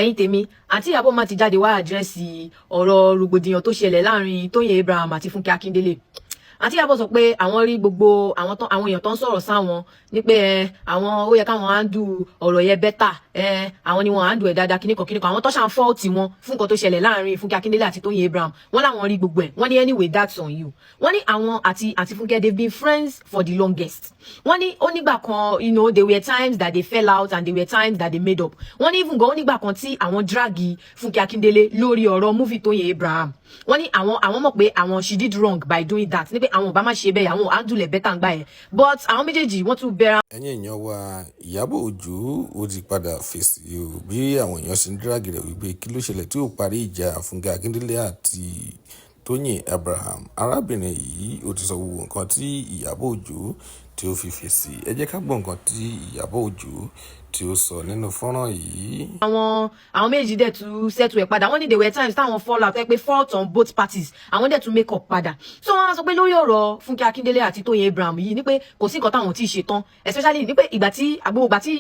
ẹ̀yin tèmi àǹtí Ìyábọ̀ máa ti jáde wá àdírẹ́sì ọ̀rọ̀ rògbòdìyàn tó ṣẹlẹ̀ láàrin Tóyìn Abraham àti Fúnkẹ́ Akíndélé. àǹtí Ìyábọ̀ sọ pé àwọn rí gbogbo àwọn èèyàn tó ń sọ̀rọ̀ sáwọn ní pé àwọn ó yẹ káwọn handle ọ̀rọ̀ yẹn bẹ́tà àwọn ni wọ́n handle ẹ̀ dáadáa kíníkan àwọn tó ṣàn fọ́ọ̀tì wọn fún nǹkan tó ṣẹlẹ̀ láàrin Fúnkẹ́ Akíndélé àti Tóyìn Abraham wọ́n láwọn rí gbogbo ẹ̀ wọ́n ní anyway that's on you. wọ́n ní àwọn àti Fúnkẹ́ they've been friends for the longest. wọ́n ní ó nígbà kan there were times that they fell out and there were times that they made up. wọ́n ní even gan ó nígbà kan tí àwọn dragi Fúnkẹ́ Akíndélé lórí ọ̀rọ̀ movie Tóyìn Abraham. wọ́n ní àwọn mọ̀ pé àwọn she did wrong by doing that ní pé àwọn ò bá má ṣe bẹ́ẹ̀ àwọn handle ẹ̀ better ń gbà yẹn but àwọn méjèèjì wọ́n tún bẹ̀rẹ̀. ẹ̀yin èèyàn wa Ìyábọ̀ Òjó ó ti padà fèsì o bí àwọn èèyàn ṣe ń díràgì rẹ̀ wípé kí ló ṣẹlẹ̀ tí ó parí ìjà Fúnkẹ́ Akíndélé àti Tóyìn Abraham. arábìnrin yìí ó ti sọ gbogbo nǹkan tí Ìyábọ̀ Òjó tí ó fi fèsì. ẹ jẹ́ ká gbọ́ nǹkan tí Ìyábọ̀ Òjó tí ó sọ nínú fọ́nrán yìí. àwọn méjì dẹ̀ tún settle ẹ̀ padà wọ́n ní there were times táwọn fall out ẹ pé fault on both parties àwọn dẹ̀ tún make up padà. so wọ́n sọ pé lórí ọ̀rọ̀ Fúnkẹ́ Akíndélé àti Tóyìn Abraham yìí ní pé kò sí nǹkan táwọn tí ì ṣe tán especially ní pé ìgbà tí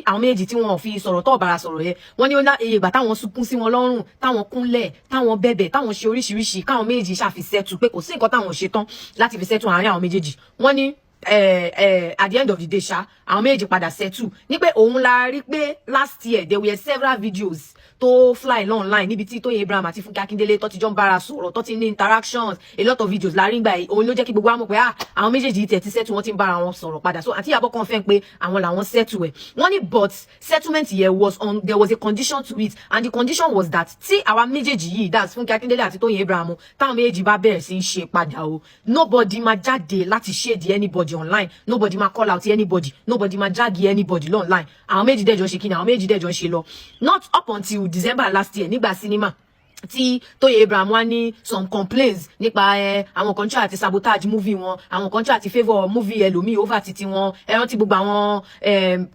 àwọn méjì tí wọ́n fi sọ̀rọ̀ tó bára sọ̀rọ̀ yẹn wọ́n ní ó lá iye ìgbà táwọn sunkún sí wọn lọ́rùn táwọn kúnlẹ̀ táwọn bẹ̀bẹ̀ táwọn ṣe oríṣiríṣi káwọn méjì ṣàfi settle pé kò sí nǹkan táwọn ṣe tán láti fi settle àárín àwọn méjèèjì. wọ́n ní at the end of the day àwọn méjì padà settle ní pé òun la rí pé last year there were several videos tó fly online níbi tí Tóyìn Abraham àti Fúnkẹ́ Akíndélé tó ti jọ ń bára sọ̀rọ̀ tó ti ní interactions a lot of videos la rí gbà yìí òun ló jẹ́ kí gbogbo wa mọ̀ pé àwọn méjèèjì tẹ̀ ti settle wọ́n ti ń bára wọn sọ̀rọ̀ padà so àti Ìyábọ̀ kan fẹ́ pé àwọn làwọn settle ẹ̀ wọ́n ní but settlement here there was a condition to it and the condition was that tí àwa méjèèjì yìí that's Fúnkẹ́ Akíndélé àti Tóyìn Abraham táwọn méjèèjì bá bẹ̀rẹ̀ sí í ṣe padà o nobody máa jáde láti shade anybody online nobody ma call out anybody nobody ma drag anybody online àwọn méjì dẹjọ ṣe kíni àwọn méjì dẹjọ ṣe lọ not up until December last year nígbà cinema tí Tóyìn Abraham wá ní some complaints nípa àwọn kan try àti sabotage movie wọn àwọn kan try àti favour movie ẹlòmíì over titi wọn rántí gbogbo àwọn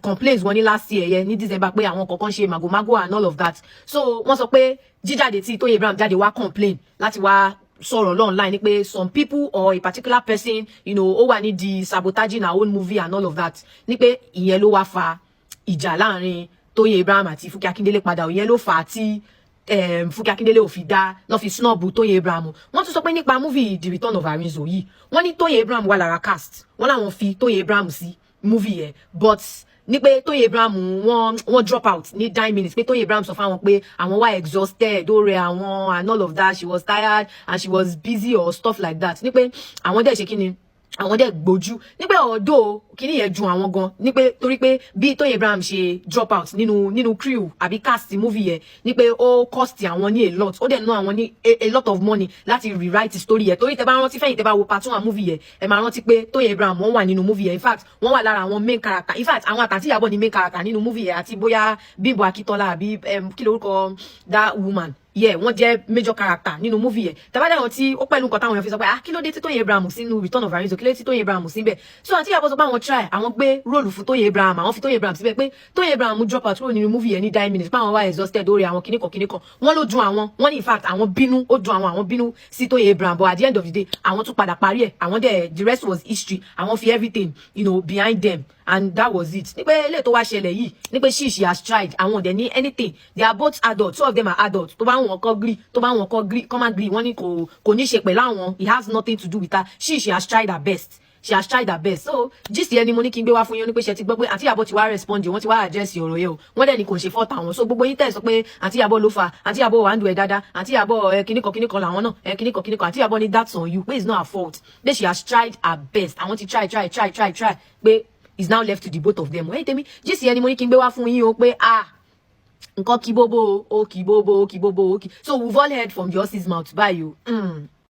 complaints wọn ní last year yẹn ní December pé àwọn kankan ṣe magomago and all of that so wọ́n sọ pé jíjáde tí Tóyìn Abraham jáde wá complain láti wá sọ̀rọ̀ online ni pé some people or a particular person ó wà ní di sabotaging our own movie and all of that ni pé ìyẹn ló wá fa ìjà láàrin Tóyìn Abraham àti Fúnkẹ́ Akíndélé padà ìyẹn ló fà á tí Fúnkẹ́ Akíndélé ò fi dá lọ fi snub Tóyìn Abraham. wọ́n tún sọ pé nípa movie The Return of Arinzo yìí wọ́n ní Tóyìn Abraham wà lára cast wọ́n láwọn fi Tóyìn Abraham sí movie yẹn but ní pé Tóyìn Abraham wọ́n drop out ní 9 minutes pé Tóyìn Abraham sọ fáwọn pé àwọn wá exhausted ó rẹ àwọn and all of that she was tired and she was busy or stuff like that ní pé àwọn dẹ̀ ṣe kí ni àwọn dẹ̀ gbójú ní pé ọ̀dọ́ kíní yẹn ju àwọn gan ní pé torí pé bí Tóyìn Abraham ṣe drop out nínú crew àbí cast movie yẹn ní pé ó cost àwọn ní a lot ó dẹ̀ ná àwọn ní a lot of money láti rewrite story yẹn torí tẹ́ bá rántí fẹ́yìn tẹ́ bá wo part 1 movie yẹn ẹ máa rántí pé Tóyìn Abraham wọ́n wà nínú movie yẹn in fact wọ́n wà lára àwọn main character in fact àwọn àtàntí Ìyábọ̀ ní main character nínú movie yẹn àti bóyá Bímbọ́ Akíntọ́lá àbí kí lórúkọ that woman wọ́n jẹ́ major character nínú movie yẹn tàbádà wọn tí ó pẹ̀lú nǹkan táwọn èèyàn fi sọ pé kí ló dé tí Tóyìn Abraham sínú Return of Arinzo kí ló dé tí Tóyìn Abraham síbẹ̀ so àti Ìyábọ̀ sọ pé àwọn try àwọn gbé róòlù fún Tóyìn Abraham àwọn fi Tóyìn Abraham síbẹ̀ pé Tóyìn Abraham drop out kúrò nínú movie yẹn ní 9 minutes pé àwọn wá exhausted lórí àwọn kíníkan wọ́n ló dùn àwọn wọ́n ní in fact àwọn bínú ó dùn àwọn bínú sí Tóyìn Abraham but at the end of the day àwọn tún padà parí ẹ̀ àwọn dẹ̀ the rest was history àwọn fi everything behind them and that was it ní pé ilé tó wá ṣẹlẹ̀ yìí ní pé she has tried àwọn ọ̀dẹ̀ ní anything they are both adults two of them are adults tó bá wọn kọ́ gree tó bá wọn kọ́ má gree wọ́n ní kò ní ṣe pẹ̀lú àwọn it has nothing to do with her she has tried her best she has tried her best so gist yẹn ni mo ní kí n gbé wá fún yín ní pé ṣe ti gbọ́ pé àǹtí Ìyábọ̀ ti wá respond wọ́n ti wá address ọ̀rọ̀ yẹn o wọ́n dẹ̀ ní kò ṣe fọ́ta wọn so gbogbo yín tẹ̀ sọ pé àǹtí Ìyábọ̀ ló fa àǹtí Ìyábọ̀ wà ń dùn ẹ̀ dáadáa àǹtí Ìyábọ̀ kíníkan làwọn náà kíníkan àǹtí Ìyábọ̀ ní that's on you pé it's not her fault pé she has tried her best àwọn ti try pé it's now left to the both of them ẹ̀yin tèmi gist yẹn ni mo ní kí n gbé wá fún yín o pé nǹkan kí bóbó o kì bóbó o kì so we've all heard from the horse's mouth báyìí o.